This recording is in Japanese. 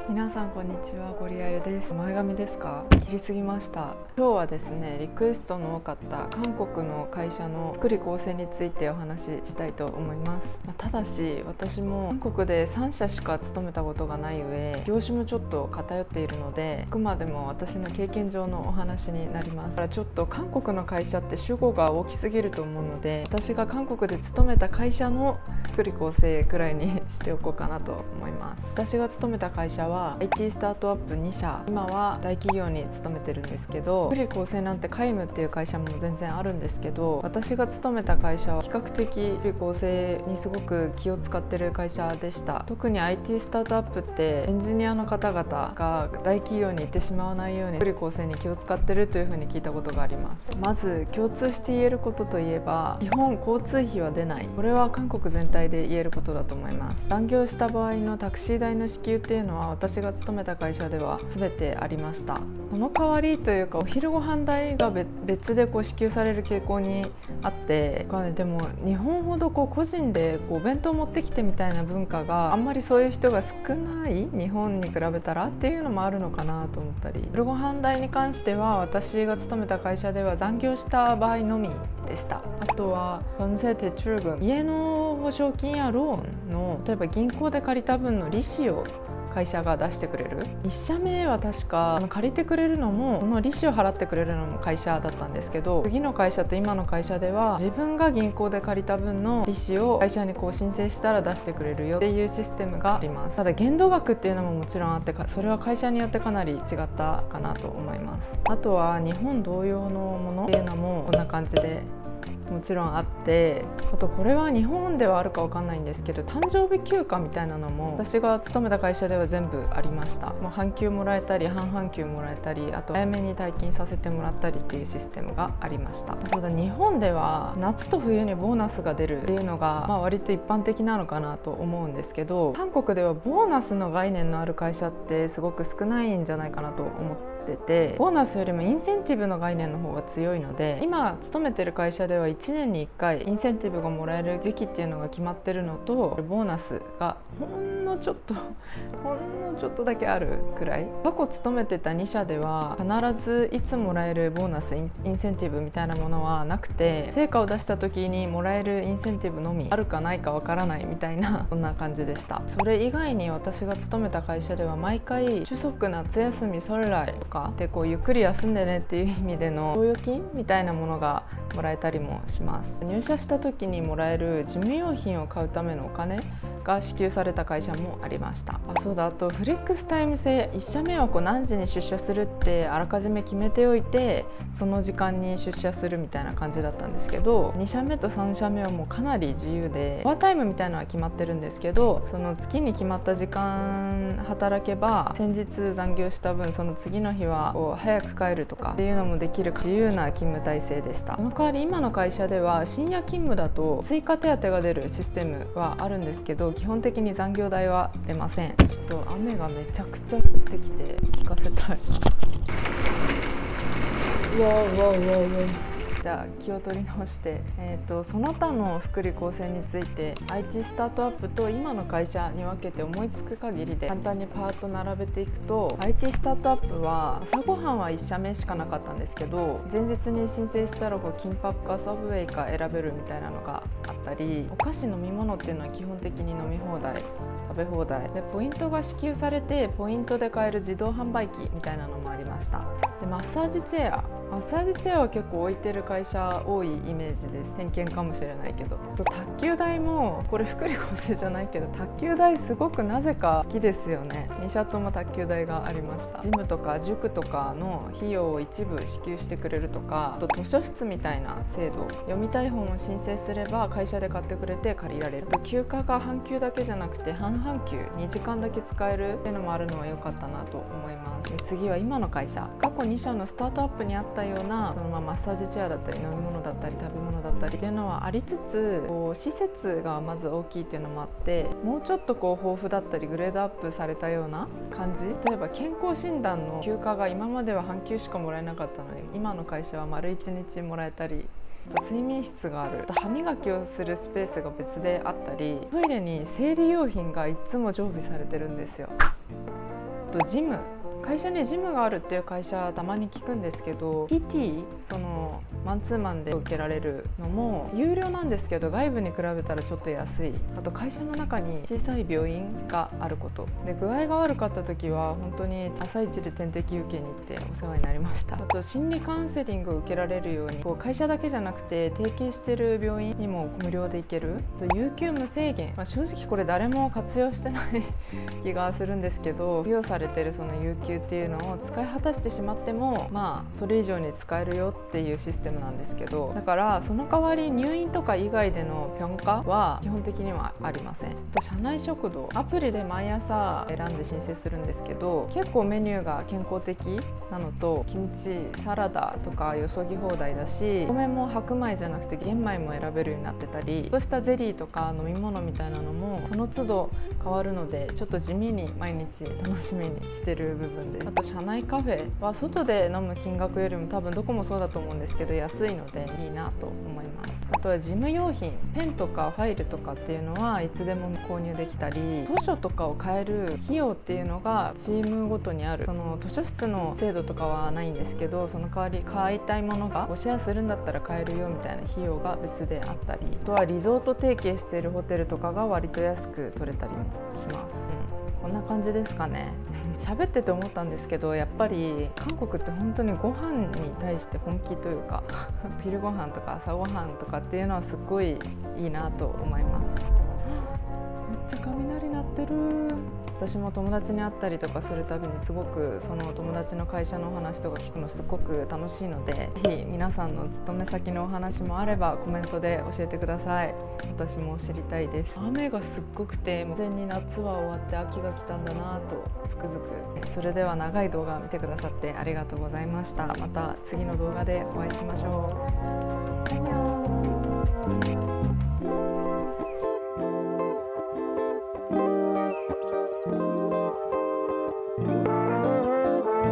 皆さんこんにちは、ゴリアユです。前髪ですか？切りすぎました。今日はですね、リクエストの多かった韓国の会社の福利厚生についてお話ししたいと思います。ただし私も韓国で3社しか勤めたことがない上、業種もちょっと偏っているので、あくまでも私の経験上のお話になります。だからちょっと韓国の会社って主語が大きすぎると思うので、私が韓国で勤めた会社の福利厚生くらいにしておこうかなと思います。私が勤めた会社は IT スタートアップ2社、今は大企業に勤めてるんですけど、福利厚生なんて皆無っていう会社も全然あるんですけど、私が勤めた会社は比較的福利厚生にすごく気を使ってる会社でした。特に IT スタートアップってエンジニアの方々が大企業に行ってしまわないように福利厚生に気を使ってるというふうに聞いたことがあります。まず共通して言えることといえば、基本交通費は出ない。これは韓国全体で言えることだと思います。残業した場合のタクシー代の支給っていうのは私が勤めた会社では全てありました。その代わりというか、お昼ご飯代が別で支給される傾向にあって、でも日本ほど個人でお弁当持ってきてみたいな文化があんまりそういう人が少ない日本に比べたらっていうのもあるのかなと思ったり、夜ご飯代に関しては私が勤めた会社では残業した場合のみでした。あとは家の保証金やローンの、例えば銀行で借りた分の利子を会社が出してくれる。1社目は確か借りてくれるのも、その利子を払ってくれるのも会社だったんですけど、次の会社と今の会社では自分が銀行で借りた分の利子を会社に申請したら出してくれるよっていうシステムがあります。ただ限度額っていうのももちろんあって、それは会社によってかなり違ったかなと思います。あとは日本同様のものっていうのもこんな感じでもちろんあって、あとこれは日本ではあるかわかんないんですけど、誕生日休暇みたいなのも私が勤めた会社では全部ありました。もう半休もらえたり半々休もらえたり、あと早めに退勤させてもらったりっていうシステムがありました。そうだ、日本では夏と冬にボーナスが出るっていうのが、割と一般的なのかなと思うんですけど、韓国ではボーナスの概念のある会社ってすごく少ないんじゃないかなと思ってて、ボーナスよりもインセンティブの概念の方が強いので、今勤めてる会社では1年に1回インセンティブがもらえる時期っていうのが決まってるのと、ボーナスがほんのちょっとだけあるくらい。過去勤めてた2社では必ずいつもらえるボーナス、インセンティブみたいなものはなくて、成果を出した時にもらえるインセンティブのみ、あるかないかわからないみたいなそんな感じでした。それ以外に私が勤めた会社では毎回주석夏休み설날とかでゆっくり休んでねっていう意味での剰余金みたいなものがもらえたりもします。入社した時にもらえる事務用品を買うためのお金が支給された会社もありました。そうだ、あとフレックスタイム制、1社目は何時に出社するってあらかじめ決めておいて、その時間に出社するみたいな感じだったんですけど、2社目と3社目はもうかなり自由で、オアタイムみたいなのは決まってるんですけど、その月に決まった時間働けば先日残業した分その次の日は早く帰るとかっていうのもできる自由な勤務体制でした。その代わり今の会社では深夜勤務だと追加手当が出るシステムはあるんですけど、基本的に残業代は出ません。ちょっと雨がめちゃくちゃ降ってきて聞かせたい。うわじゃあ気を取り直して、その他の福利厚生について IT スタートアップと今の会社に分けて思いつく限りで簡単にパーッと並べていくと、 IT スタートアップは朝ごはんは1社目しかなかったんですけど、前日に申請したらキンパックかサブウェイか選べるみたいなのがあったり、お菓子飲み物っていうのは基本的に飲み放題、食べ放題で、ポイントが支給されてポイントで買える自動販売機みたいなのもありました。でマッサージチェアは結構置いてる会社多いイメージです。偏見かもしれないけど。卓球台もこれ福利厚生じゃないけど、卓球台すごくなぜか好きですよね。2社とも卓球台がありました。ジムとか塾とかの費用を一部支給してくれるとか、あと図書室みたいな制度、読みたい本を申請すれば会社で買ってくれて借りられる。あと休暇が半休だけじゃなくて半々休2時間だけ使えるっていうのもあるのは良かったなと思います。次は今の会社、過去2社のスタートアップにあったようなマッサージチェアだったり飲み物だったり食べ物だったりっていうのはありつつ、施設がまず大きいっていうのもあって、もうちょっと豊富だったりグレードアップされたような感じ。例えば健康診断の休暇が今までは半休しかもらえなかったのに、今の会社は丸1日もらえたり、睡眠室がある、歯磨きをするスペースが別であったり、トイレに生理用品がいつも常備されてるんですよ。とジム、会社にジムがあるっていう会社たまに聞くんですけど、 PT そのマンツーマンで受けられるのも有料なんですけど、外部に比べたらちょっと安い。あと会社の中に小さい病院があることで、具合が悪かった時は本当に朝一で点滴受けに行ってお世話になりました。あと心理カウンセリングを受けられるように、会社だけじゃなくて提携してる病院にも無料で行ける。あと有給無制限、正直これ誰も活用してない気がするんですけど、付与されてるその有給っていうのを使い果たしてしまっても、それ以上に使えるよっていうシステムなんですけど、だからその代わり入院とか以外での評価は基本的にはありません。社内食堂、アプリで毎朝選んで申請するんですけど、結構メニューが健康的なのと、キムチ、サラダとかよそぎ放題だし、米も白米じゃなくて玄米も選べるようになってたり、そうしたゼリーとか飲み物みたいなのもその都度変わるので、ちょっと地味に毎日楽しみにしてる部分です。あと社内カフェは外で飲む金額よりも多分どこもそうだと思うんですけど安いのでいいなと思います。あとは事務用品、ペンとかファイルとかっていうのはいつでも購入できたり、図書とかを買える費用っていうのがチームごとにある。その図書室の制度とかはないんですけど、その代わり買いたいものがシェアするんだったら買えるよみたいな費用が別であったり、あとはリゾート提携しているホテルとかが割と安く取れたりもします。こんな感じですかね。喋ってて思ったんですけど、やっぱり韓国って本当にご飯に対して本気というか昼ご飯とか朝ご飯とかっていうのはすっごいいいなと思います。めっちゃ雷鳴ってる。私も友達に会ったりとかするたびにすごくその友達の会社のお話とか聞くのすごく楽しいので、ぜひ皆さんの勤め先のお話もあればコメントで教えてください。私も知りたいです。雨がすっごくて、完全に夏は終わって秋が来たんだなとつくづく。それでは長い動画を見てくださってありがとうございました。また次の動画でお会いしましょう。アンニョン。